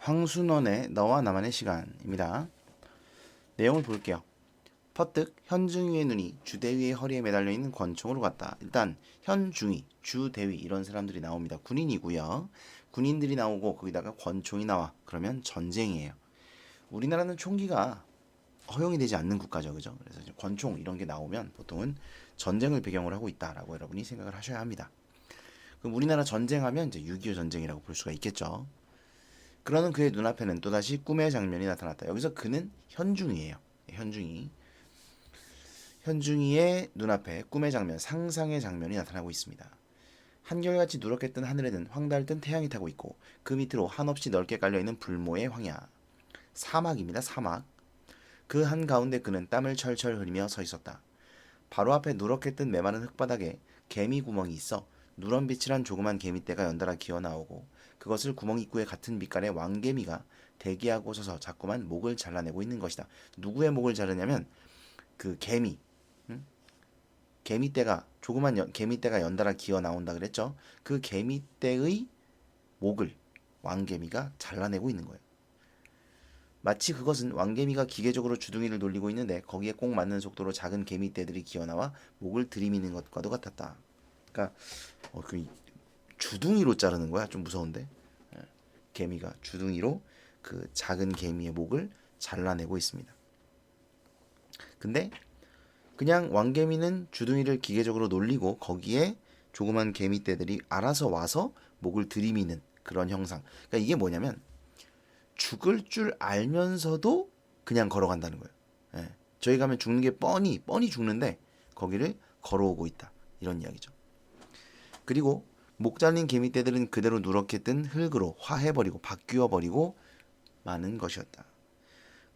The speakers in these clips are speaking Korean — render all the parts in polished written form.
황순원의 너와 나만의 시간입니다. 내용을 볼게요. 퍼뜩 현중위의 눈이 주대위의 허리에 매달려 있는 권총으로 갔다. 일단 현중위, 주대위 이런 사람들이 나옵니다. 군인이고요. 군인들이 나오고 거기다가 권총이 나와. 그러면 전쟁이에요. 우리나라는 총기가 허용이 되지 않는 국가죠, 그죠? 그래서 이제 권총 이런 게 나오면 보통은 전쟁을 배경으로 하고 있다라고 여러분이 생각을 하셔야 합니다. 그럼 우리나라 전쟁하면 이제 6.25 전쟁이라고 볼 수가 있겠죠. 그러는 그의 눈앞에는 또다시 꿈의 장면이 나타났다. 여기서 그는 현중이에요. 현중이. 현중이의 눈앞에 꿈의 장면, 상상의 장면이 나타나고 있습니다. 한결같이 누렇게 뜬 하늘에는 황달 뜬 태양이 타고 있고 그 밑으로 한없이 넓게 깔려있는 불모의 황야. 사막입니다. 사막. 그 한가운데 그는 땀을 철철 흘리며 서 있었다. 바로 앞에 누렇게 뜬 메마른 흙바닥에 개미 구멍이 있어 누런빛이란 조그만 개미떼가 연달아 기어나오고 그것을 구멍 입구에 같은 빛깔의 왕개미가 대기하고 서서 자꾸만 목을 잘라내고 있는 것이다. 누구의 목을 자르냐면 그 개미, 개미떼가 조그만 개미떼가 연달아 기어 나온다 그랬죠. 그 개미떼의 목을 왕개미가 잘라내고 있는 거예요. 마치 그것은 왕개미가 기계적으로 주둥이를 돌리고 있는데 거기에 꼭 맞는 속도로 작은 개미떼들이 기어나와 목을 들이미는 것과도 같았다. 그러니까 그 주둥이로 자르는 거야. 좀 무서운데. 개미가 주둥이로 그 작은 개미의 목을 잘라내고 있습니다. 근데 그냥 왕개미는 주둥이를 기계적으로 놀리고 거기에 조그만 개미떼들이 알아서 와서 목을 들이미는 그런 형상. 그러니까 이게 뭐냐면 죽을 줄 알면서도 그냥 걸어간다는 거예요. 예. 저희 가면 죽는 게 뻔히 죽는데 거기를 걸어오고 있다. 이런 이야기죠. 그리고 목 잘린 개미떼들은 그대로 누렇게 뜬 흙으로 화해버리고 바뀌어버리고 마는 것이었다.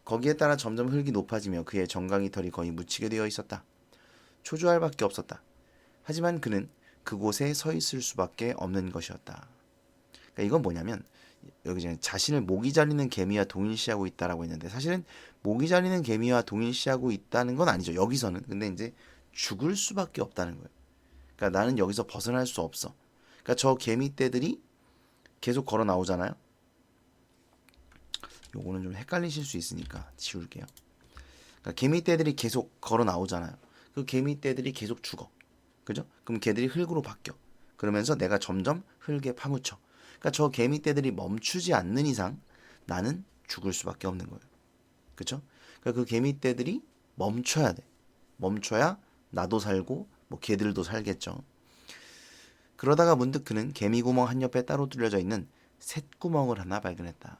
거기에 따라 점점 흙이 높아지며 그의 정강이 털이 거의 묻히게 되어 있었다. 초조할 밖에 없었다. 하지만 그는 그곳에 서 있을 수밖에 없는 것이었다. 그러니까 이건 뭐냐면 여기 이제 자신을 모기 잘리는 개미와 동일시하고 있다라고 했는데 사실은 모기 잘리는 개미와 동일시하고 있다는 건 아니죠. 여기서는. 근데 이제 죽을 수밖에 없다는 거예요. 그러니까 나는 여기서 벗어날 수 없어. 그러니까 저 개미떼들이 계속 걸어 나오잖아요. 요거는 좀 헷갈리실 수 있으니까 지울게요. 그러니까 개미떼들이 계속 걸어 나오잖아요. 그 개미떼들이 계속 죽어. 그죠? 그럼 걔들이 흙으로 바뀌어. 그러면서 내가 점점 흙에 파묻혀. 그러니까 저 개미떼들이 멈추지 않는 이상 나는 죽을 수밖에 없는 거예요. 그죠? 그러니까 그 개미떼들이 멈춰야 돼. 멈춰야 나도 살고 뭐 걔들도 살겠죠. 그러다가 문득 그는 개미구멍 한 옆에 따로 뚫려져 있는 쇳구멍을 하나 발견했다.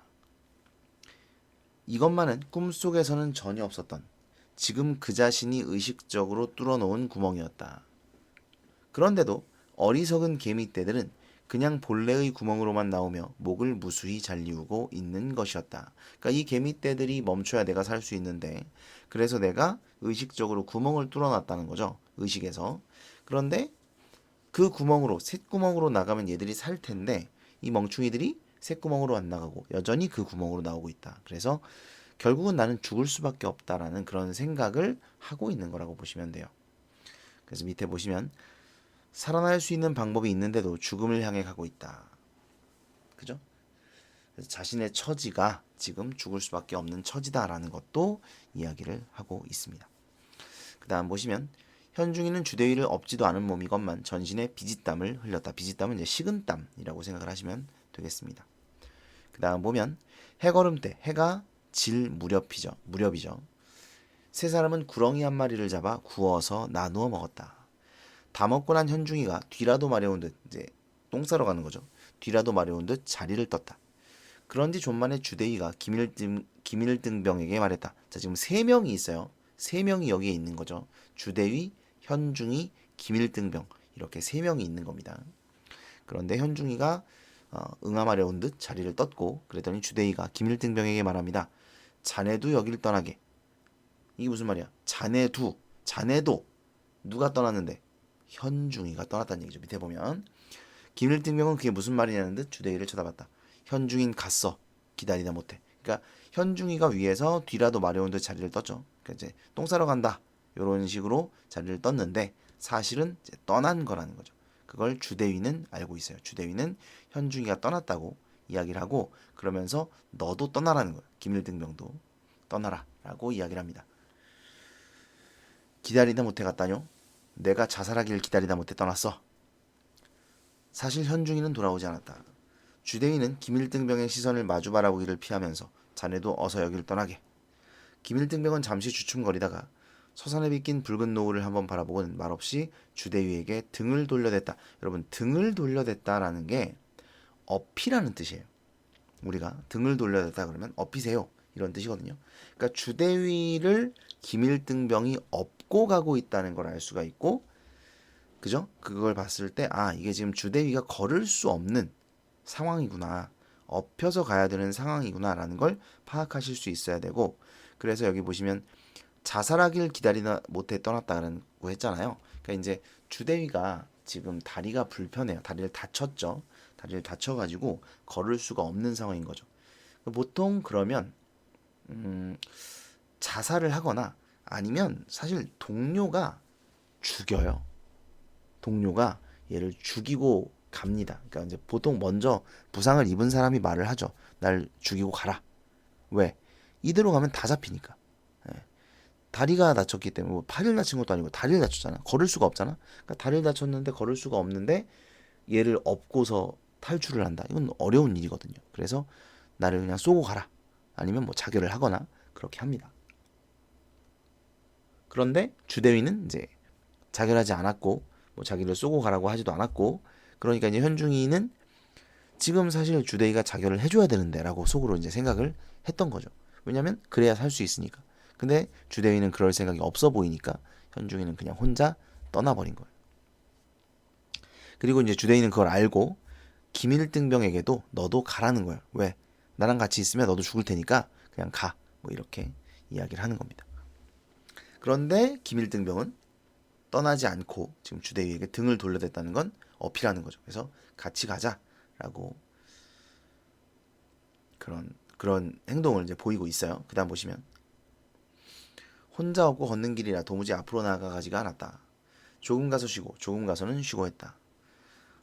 이것만은 꿈속에서는 전혀 없었던 지금 그 자신이 의식적으로 뚫어놓은 구멍이었다. 그런데도 어리석은 개미떼들은 그냥 본래의 구멍으로만 나오며 목을 무수히 잘리우고 있는 것이었다. 그러니까 이 개미떼들이 멈춰야 내가 살 수 있는데 그래서 내가 의식적으로 구멍을 뚫어놨다는 거죠. 의식에서. 그런데 그 구멍으로 쇳구멍으로 나가면 얘들이 살 텐데 이 멍충이들이 쇳구멍으로 안 나가고 여전히 그 구멍으로 나오고 있다. 그래서 결국은 나는 죽을 수밖에 없다라는 그런 생각을 하고 있는 거라고 보시면 돼요. 그래서 밑에 보시면 살아날 수 있는 방법이 있는데도 죽음을 향해 가고 있다. 그죠? 그래서 자신의 처지가 지금 죽을 수밖에 없는 처지다라는 것도 이야기를 하고 있습니다. 그 다음 보시면 현중이는 주대위를 업지도 않은 몸이건만 전신에 비짓땀을 흘렸다. 비짓땀은 이제 식은땀이라고 생각을 하시면 되겠습니다. 그 다음 보면 해걸음 때 해가 질 무렵이죠. 세 사람은 구렁이 한 마리를 잡아 구워서 나누어 먹었다. 다 먹고 난 현중이가 뒤라도 마려운 듯 이제 똥 싸러 가는 거죠. 뒤라도 마려운 듯 자리를 떴다. 그런지 좀 만에 주대위가 김일등병에게 말했다. 자, 지금 세 명이 있어요. 세 명이 여기에 있는 거죠. 주대위, 현중이, 김일등병 이렇게 세 명이 있는 겁니다. 그런데 현중이가 응함하려온 듯 자리를 떴고 그랬더니 주대위가 김일등병에게 말합니다. 자네도 여길 떠나게. 이게 무슨 말이야? 자네도 누가 떠났는데? 현중이가 떠났다는 얘기죠. 밑에 보면 김일등병은 그게 무슨 말이냐는 듯 주대위를 쳐다봤다. 현중인 갔어. 기다리다 못해. 그러니까 현중이가 위에서 뒤라도 마려운 듯 자리를 떴죠. 그러니까 이제 똥 싸러 간다. 이런 식으로 자리를 떴는데 사실은 이제 떠난 거라는 거죠. 그걸 주대위는 알고 있어요. 주대위는 현중이가 떠났다고 이야기를 하고 그러면서 너도 떠나라는 거예요. 김일등병도 떠나라 라고 이야기를 합니다. 기다리다 못해 갔다뇨? 내가 자살하기를 기다리다 못해 떠났어. 사실 현중이는 돌아오지 않았다. 주대위는 김일등병의 시선을 마주 바라보기를 피하면서 자네도 어서 여기를 떠나게. 김일등병은 잠시 주춤거리다가 서산에 빗긴 붉은 노을을 한번 바라보고는 말없이 주대위에게 등을 돌려댔다. 여러분, 등을 돌려댔다라는 게 업이라는 뜻이에요. 우리가 등을 돌려댔다 그러면 업이세요 이런 뜻이거든요. 그러니까 주대위를 김일등병이 업고 가고 있다는 걸 알 수가 있고, 그죠? 그걸 봤을 때 이게 지금 주대위가 걸을 수 없는 상황이구나, 업혀서 가야 되는 상황이구나라는 걸 파악하실 수 있어야 되고, 그래서 여기 보시면 자살하길 기다리다 못해 떠났다고 했잖아요. 그러니까 이제 주대위가 지금 다리가 불편해요. 다리를 다쳤죠. 다리를 다쳐가지고 걸을 수가 없는 상황인 거죠. 보통 그러면 자살을 하거나 아니면 사실 동료가 죽여요. 동료가 얘를 죽이고 갑니다. 그러니까 이제 보통 먼저 부상을 입은 사람이 말을 하죠. 날 죽이고 가라. 왜? 이대로 가면 다 잡히니까. 예. 다리가 다쳤기 때문에 뭐 팔을 다친 것도 아니고 다리를 다쳤잖아. 걸을 수가 없잖아. 그러니까 다리를 다쳤는데 걸을 수가 없는데 얘를 업고서 탈출을 한다. 이건 어려운 일이거든요. 그래서 나를 그냥 쏘고 가라. 아니면 뭐 자결을 하거나 그렇게 합니다. 그런데 주대위는 이제 자결하지 않았고 뭐 자기를 쏘고 가라고 하지도 않았고, 그러니까 이제 현중이는 지금 사실 주대위가 자결을 해줘야 되는데라고 속으로 이제 생각을 했던 거죠. 왜냐면 그래야 살 수 있으니까. 근데 주대위는 그럴 생각이 없어 보이니까 현중이는 그냥 혼자 떠나버린 거예요. 그리고 이제 주대위는 그걸 알고 김일등병에게도 너도 가라는 거예요. 왜? 나랑 같이 있으면 너도 죽을 테니까 그냥 가. 뭐 이렇게 이야기를 하는 겁니다. 그런데 김일등병은 떠나지 않고 지금 주대위에게 등을 돌려댔다는 건 어필하는 거죠. 그래서 같이 가자라고 그런 행동을 이제 보이고 있어요. 그다음 보시면 혼자 없고 걷는 길이라 도무지 앞으로 나아가지가 않았다. 조금 가서 쉬고 조금 가서는 쉬고 했다.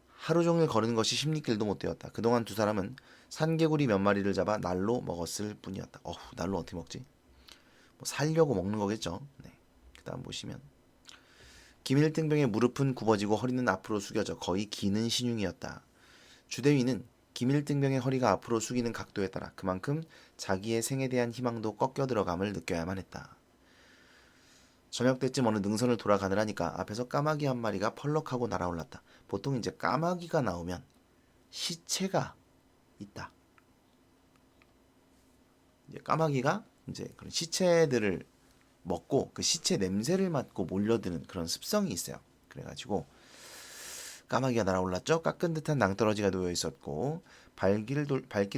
하루 종일 걸은 것이 십리길도 못 되었다. 그동안 두 사람은 산개구리 몇 마리를 잡아 날로 먹었을 뿐이었다. 날로 어떻게 먹지? 뭐 살려고 먹는 거겠죠. 네. 그다음 보시면 김일등병의 무릎은 굽어지고 허리는 앞으로 숙여져 거의 기는 신용이었다. 주대위는 김일등병의 허리가 앞으로 숙이는 각도에 따라 그만큼 자기의 생에 대한 희망도 꺾여 들어감을 느껴야만 했다. 저녁 때쯤 어느 능선을 돌아가느라니까 앞에서 까마귀 한 마리가 펄럭하고 날아올랐다. 보통 이제 까마귀가 나오면 시체가 있다. 이제 까마귀가 이제 그런 시체들을 먹고 그 시체 냄새를 맡고 몰려드는 그런 습성이 있어요. 그래가지고 까마귀가 날아올랐죠. 깎은 듯한 낭떠러지가 놓여 있었고 발길을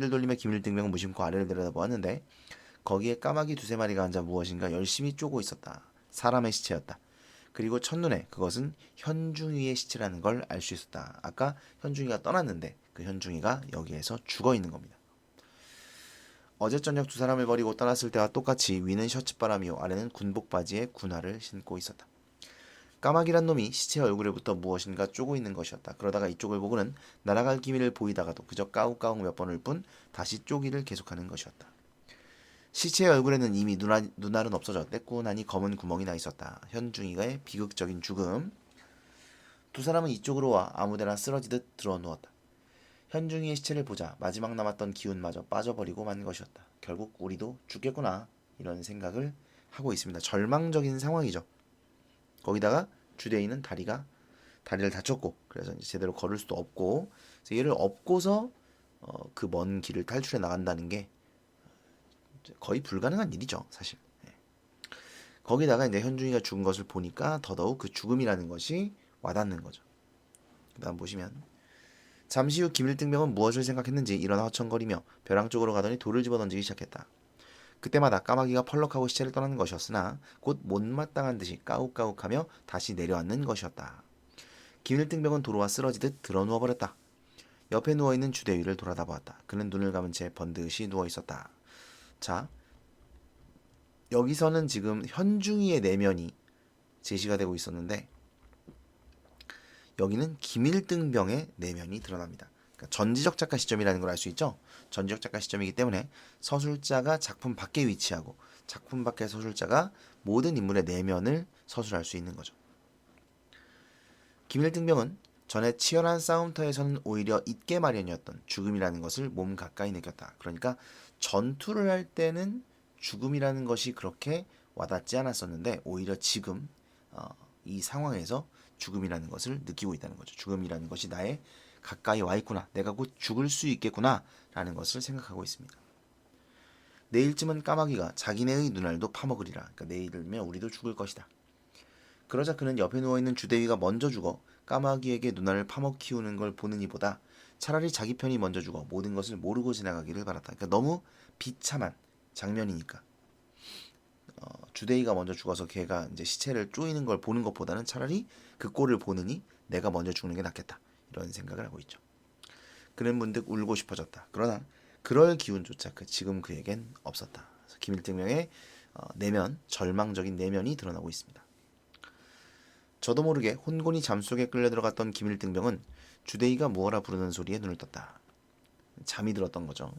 돌리며 김일등병은 무심코 아래를 내려다보았는데 거기에 까마귀 두세 마리가 앉아 무엇인가 열심히 쪼고 있었다. 사람의 시체였다. 그리고 첫눈에 그것은 현중이의 시체라는 걸 알 수 있었다. 아까 현중이가 떠났는데 그 현중이가 여기에서 죽어 있는 겁니다. 어제 저녁 두 사람을 버리고 떠났을 때와 똑같이 위는 셔츠바람이요 아래는 군복 바지에 군화를 신고 있었다. 까마귀란 놈이 시체 얼굴에부터 무엇인가 쪼고 있는 것이었다. 그러다가 이쪽을 보고는 날아갈 기미를 보이다가도 그저 까욱까욱 몇 번을 뿐 다시 쪼기를 계속하는 것이었다. 시체의 얼굴에는 이미 눈알은 없어져 떼꾸나니 검은 구멍이 나 있었다. 현중이가의 비극적인 죽음. 두 사람은 이쪽으로 와 아무데나 쓰러지듯 들어 누웠다. 현중이의 시체를 보자 마지막 남았던 기운마저 빠져버리고 만 것이었다. 결국 우리도 죽겠구나 이런 생각을 하고 있습니다. 절망적인 상황이죠. 거기다가 주대인은 다리를 다쳤고 그래서 이제 제대로 걸을 수도 없고 얘를 업고서 그 먼 길을 탈출해 나간다는 게 거의 불가능한 일이죠, 사실. 거기다가 이제 현중이가 죽은 것을 보니까 더더욱 그 죽음이라는 것이 와닿는 거죠. 그다음 보시면 잠시 후 김일등병은 무엇을 생각했는지 일어나 허청거리며 벼랑 쪽으로 가더니 돌을 집어던지기 시작했다. 그때마다 까마귀가 펄럭하고 시체를 떠나는 것이었으나 곧 못마땅한 듯이 까욱까욱하며 다시 내려앉는 것이었다. 김일등병은 도로와 쓰러지듯 드러누워버렸다. 옆에 누워있는 주대위를 돌아다보았다. 그는 눈을 감은 채 번듯이 누워있었다. 자, 여기서는 지금 현중이의 내면이 제시가 되고 있었는데 여기는 김일등병의 내면이 드러납니다. 그러니까 전지적 작가 시점이라는 걸 알 수 있죠. 전지적 작가 시점이기 때문에 서술자가 작품 밖에 위치하고 작품 밖의 서술자가 모든 인물의 내면을 서술할 수 있는 거죠. 김일등병은 전에 치열한 싸움터에서는 오히려 잊게 마련이었던 죽음이라는 것을 몸 가까이 느꼈다. 그러니까 전투를 할 때는 죽음이라는 것이 그렇게 와닿지 않았었는데 오히려 지금 이 상황에서 죽음이라는 것을 느끼고 있다는 거죠. 죽음이라는 것이 나의 가까이 와 있구나. 내가 곧 죽을 수 있겠구나 라는 것을 생각하고 있습니다. 내일쯤은 까마귀가 자기네의 눈알도 파먹으리라. 그러니까 내일이면 우리도 죽을 것이다. 그러자 그는 옆에 누워있는 주대위가 먼저 죽어 까마귀에게 눈알을 파먹 키우는 걸 보는 이보다 차라리 자기 편이 먼저 죽어 모든 것을 모르고 지나가기를 바랐다. 그러니까 너무 비참한 장면이니까 주대위가 먼저 죽어서 걔가 이제 시체를 쪼이는 걸 보는 것보다는 차라리 그 꼴을 보느니 내가 먼저 죽는 게 낫겠다. 이런 생각을 하고 있죠. 그는 문득 울고 싶어졌다. 그러나 그럴 기운조차 지금 그에겐 없었다. 그래서 김일등명의 내면, 절망적인 내면이 드러나고 있습니다. 저도 모르게 혼곤히 잠속에 끌려 들어갔던 김일등병은 주대위가 무어라 부르는 소리에 눈을 떴다. 잠이 들었던 거죠.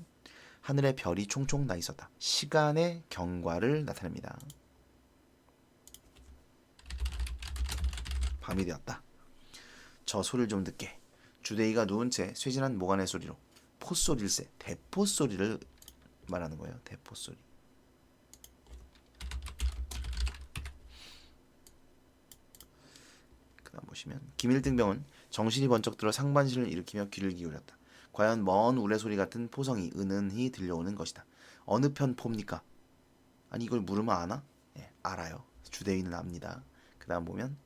하늘에 별이 총총 나 있었다. 시간의 경과를 나타냅니다. 밤이 되었다. 저 소리를 좀 듣게. 주대위가 누운 채 쇠진한 모간의 소리로 포소리일세, 대포소리를 말하는 거예요. 대포소리. 그다음 보시면 김일등병은 정신이 번쩍 들어 상반신을 일으키며 귀를 기울였다. 과연 먼 우레소리 같은 포성이 은은히 들려오는 것이다. 어느 편 포입니까? 아니 이걸 물으면 아나? 예, 알아요. 주대위는 압니다. 그 다음 보면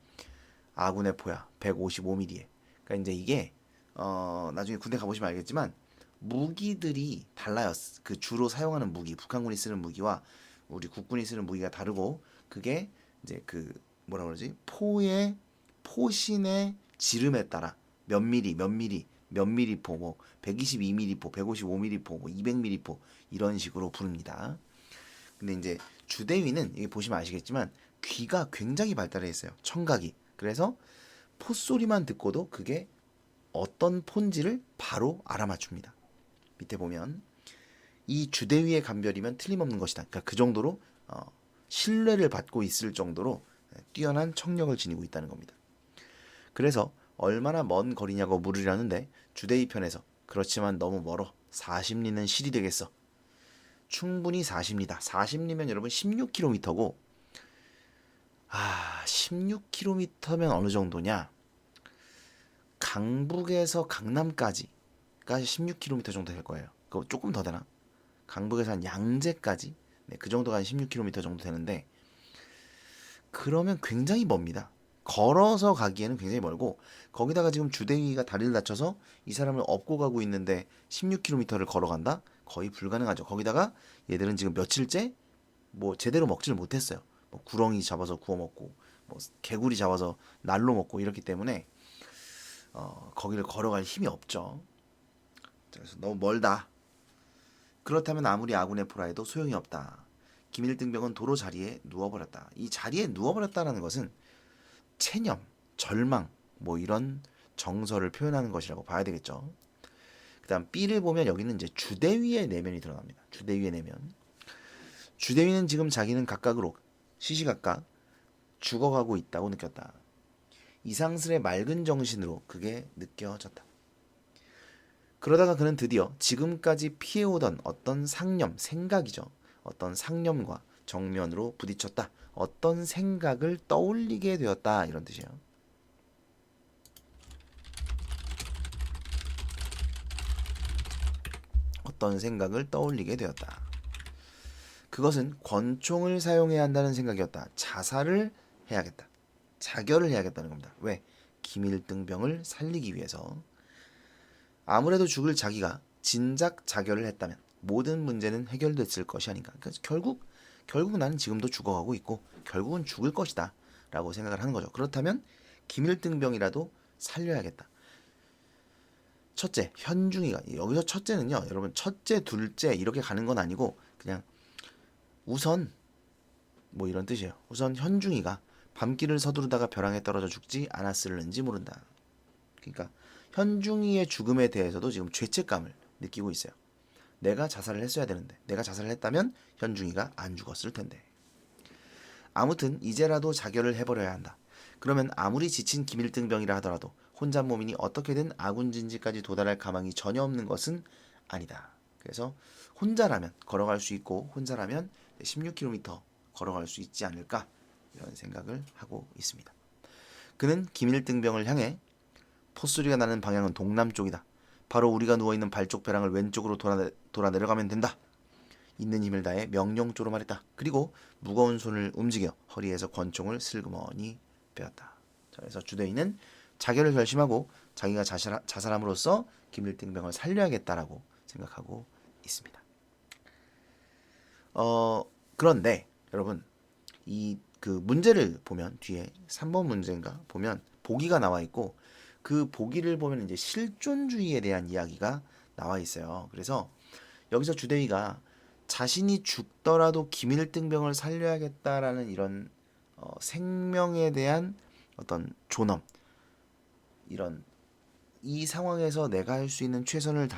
아군의 포야 155mm에. 그러니까 이제 이게 나중에 군대 가보시면 알겠지만 무기들이 달라요. 그 주로 사용하는 무기, 북한군이 쓰는 무기와 우리 국군이 쓰는 무기가 다르고 그게 이제 그 뭐라 그러지? 포신의 지름에 따라 몇 미리, 몇 미리 포, 뭐 122mm 포, 155mm 포, 뭐 200mm 포 이런 식으로 부릅니다. 근데 이제 주대위는 이게 보시면 아시겠지만 귀가 굉장히 발달해 있어요. 청각이. 그래서 포소리만 듣고도 그게 어떤 폰지를 바로 알아맞춥니다. 밑에 보면 이 주대위의 감별이면 틀림없는 것이다. 그러니까 그 정도로 신뢰를 받고 있을 정도로 뛰어난 청력을 지니고 있다는 겁니다. 그래서 얼마나 먼 거리냐고 물으려는데 주대위 편에서 그렇지만 너무 멀어. 40리는 실이 되겠어. 충분히 40리다. 40리면 여러분 16km고 16km면 어느 정도냐? 강북에서 강남까지가 16km 정도 될 거예요. 그거 조금 더 되나? 강북에서 한 양재까지 그 정도가 한 16km 정도 되는데 그러면 굉장히 멉니다. 걸어서 가기에는 굉장히 멀고 거기다가 지금 주대위가 다리를 다쳐서 이 사람을 업고 가고 있는데 16km를 걸어간다? 거의 불가능하죠. 거기다가 얘들은 지금 며칠째 뭐 제대로 먹지를 못했어요. 뭐 구렁이 잡아서 구워 먹고 뭐 개구리 잡아서 날로 먹고 이렇기 때문에 거기를 걸어갈 힘이 없죠. 그래서 너무 멀다. 그렇다면 아무리 아군의 포라 해도 소용이 없다. 김일등병은 도로 자리에 누워버렸다. 이 자리에 누워버렸다는 것은 체념, 절망 뭐 이런 정서를 표현하는 것이라고 봐야 되겠죠. 그 다음 B를 보면 여기는 이제 주대위의 내면이 드러납니다. 주대위의 내면. 주대위는 지금 자기는 각각으로 시시각각 죽어가고 있다고 느꼈다. 이상스레 맑은 정신으로 그게 느껴졌다. 그러다가 그는 드디어 지금까지 피해오던 어떤 상념, 생각이죠. 어떤 상념과 정면으로 부딪혔다. 어떤 생각을 떠올리게 되었다. 이런 뜻이에요. 어떤 생각을 떠올리게 되었다. 그것은 권총을 사용해야 한다는 생각이었다. 자살을 해야겠다. 자결을 해야겠다는 겁니다. 왜? 김일등병을 살리기 위해서. 아무래도 죽을 자기가 진작 자결을 했다면 모든 문제는 해결됐을 것이 아닌가. 그러니까 결국 나는 지금도 죽어가고 있고 결국은 죽을 것이다 라고 생각을 하는 거죠. 그렇다면 김일등병이라도 살려야겠다. 첫째, 현중이가 여기서 첫째는요. 여러분 첫째, 둘째 이렇게 가는 건 아니고 그냥 우선 뭐 이런 뜻이에요. 우선 현중이가 밤길을 서두르다가 벼랑에 떨어져 죽지 않았을는지 모른다. 그러니까 현중이의 죽음에 대해서도 지금 죄책감을 느끼고 있어요. 내가 자살을 했어야 되는데, 내가 자살을 했다면 현중이가 안 죽었을 텐데. 아무튼 이제라도 자결을 해버려야 한다. 그러면 아무리 지친 김일등병이라 하더라도 혼잣몸이니 어떻게든 아군진지까지 도달할 가망이 전혀 없는 것은 아니다. 그래서 혼자라면 걸어갈 수 있고 혼자라면 16km 걸어갈 수 있지 않을까, 이런 생각을 하고 있습니다. 그는 김일등병을 향해 포소리가 나는 방향은 동남쪽이다. 바로 우리가 누워있는 발쪽 배랑을 왼쪽으로 돌아 내려가면 된다. 있는 힘을 다해 명령조로 말했다. 그리고 무거운 손을 움직여 허리에서 권총을 슬그머니 빼었다. 그래서 주대인은 자결을 결심하고 자기가 자살함으로써 김일등병을 살려야겠다라고 생각하고 있습니다. 그런데 여러분, 이 그 문제를 보면 뒤에 3번 문제인가 보면 보기가 나와 있고, 그 보기를 보면 이제 실존주의에 대한 이야기가 나와 있어요. 그래서 여기서 주대위가 자신이 죽더라도 김일등병을 살려야겠다라는 이런 생명에 대한 어떤 존엄, 이런 이 상황에서 내가 할 수 있는 최선을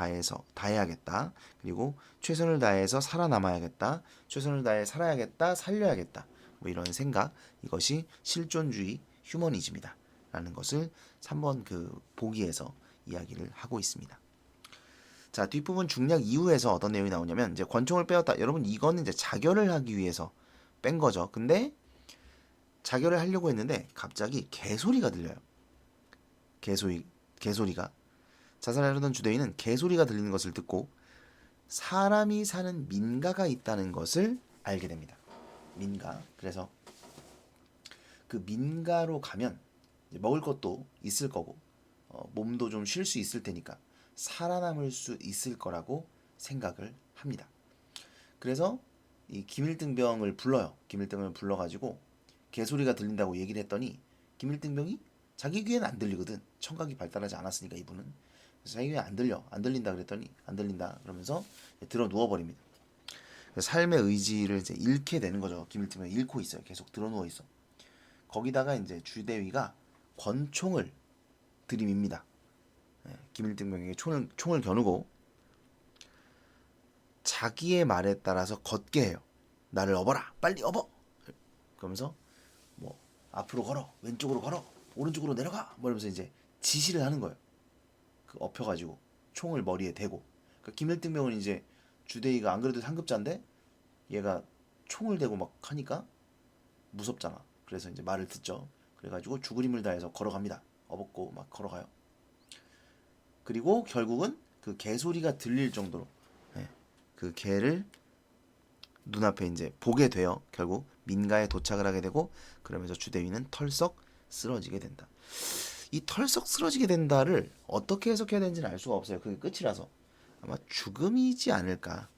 다해야겠다. 그리고 최선을 다해서 살아남아야겠다. 최선을 다해 살아야겠다. 살려야겠다. 뭐 이런 생각, 이것이 실존주의 휴머니즘이다 라는 것을 3번 그 보기에서 이야기를 하고 있습니다. 자, 뒷부분 중략 이후에서 어떤 내용이 나오냐면, 이제 권총을 빼었다. 여러분, 이거는 이제 자결을 하기 위해서 뺀 거죠. 근데 자결을 하려고 했는데 갑자기 개소리가 들려요. 개소리가. 자살하려던 주대인은 개소리가 들리는 것을 듣고 사람이 사는 민가가 있다는 것을 알게 됩니다. 민가. 그래서 그 민가로 가면 이제 먹을 것도 있을 거고, 몸도 좀 쉴 수 있을 테니까 살아남을 수 있을 거라고 생각을 합니다. 그래서 이 김일등병을 불러요. 김일등병을 불러가지고 개소리가 들린다고 얘기를 했더니 김일등병이 자기 귀에는 안 들리거든. 청각이 발달하지 않았으니까 이분은. 그래서 자기 귀에 안 들린다 그랬더니 안 들린다 그러면서 들어 누워버립니다. 삶의 의지를 이제 잃게 되는 거죠. 김일등병이 잃고 있어요. 계속 들어 누워 있어. 거기다가 이제 주대위가 권총을 들이밉니다. 김일등병에게 총을 겨누고 자기의 말에 따라서 걷게 해요. 나를 업어라, 빨리 업어. 그러면서 뭐 앞으로 걸어, 왼쪽으로 걸어, 오른쪽으로 내려가, 뭐 이러면서 이제 지시를 하는 거예요. 그 엎혀가지고 총을 머리에 대고. 그러니까 김일등병은 이제 주대위가 안 그래도 상급자인데 얘가 총을 대고 막 하니까 무섭잖아. 그래서 이제 말을 듣죠. 그래가지고 죽을 힘을 다해서 걸어갑니다. 업고 막 걸어가요. 그리고 결국은 그 개소리가 들릴 정도로 그 개를 눈앞에 이제 보게 돼요. 결국 민가에 도착을 하게 되고, 그러면서 주대위는 털썩 쓰러지게 된다. 이 털썩 쓰러지게 된다를 어떻게 해석해야 되는지는 알 수가 없어요. 그게 끝이라서 아마 죽음이지 않을까.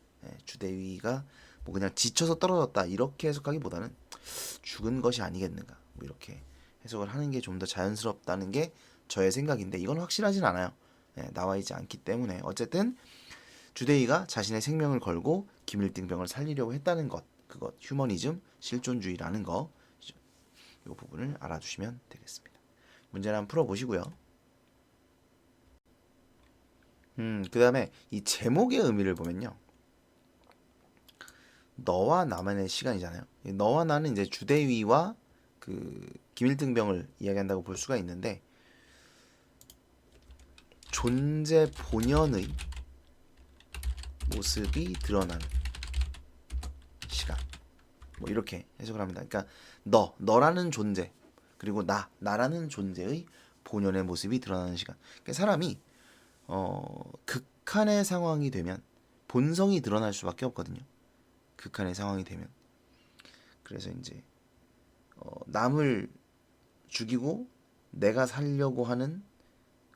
주대위가 뭐 그냥 지쳐서 떨어졌다 이렇게 해석하기보다는 죽은 것이 아니겠는가, 뭐 이렇게 해석을 하는 게 좀 더 자연스럽다는 게 저의 생각인데, 이건 확실하진 않아요. 나와 있지 않기 때문에. 어쨌든 주대위가 자신의 생명을 걸고 김일등병을 살리려고 했다는 것, 그것 휴머니즘, 실존주의라는 거, 이 부분을 알아두시면 되겠습니다. 문제를 한번 풀어보시고요. 그 다음에 이 제목의 의미를 보면요, 너와 나만의 시간이잖아요. 너와 나는 이제 주대위와 그 김일등병을 이야기한다고 볼 수가 있는데, 존재 본연의 모습이 드러나는 시간, 뭐 이렇게 해석을 합니다. 그러니까 너라는 존재, 그리고 나라는 존재의 본연의 모습이 드러나는 시간. 그러니까 사람이 극한의 상황이 되면 본성이 드러날 수밖에 없거든요. 극한의 상황이 되면. 그래서 이제 남을 죽이고 내가 살려고 하는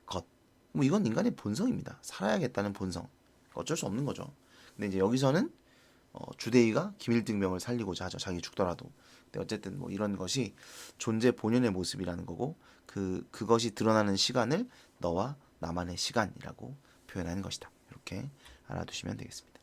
것, 뭐 이건 인간의 본성입니다. 살아야겠다는 본성. 어쩔 수 없는 거죠. 근데 이제 여기서는 주대위가 김일등병을 살리고자 하죠. 자기 죽더라도. 근데 어쨌든 뭐 이런 것이 존재 본연의 모습이라는 거고, 그것이 드러나는 시간을 너와 나만의 시간이라고 표현하는 것이다. 이렇게 알아두시면 되겠습니다.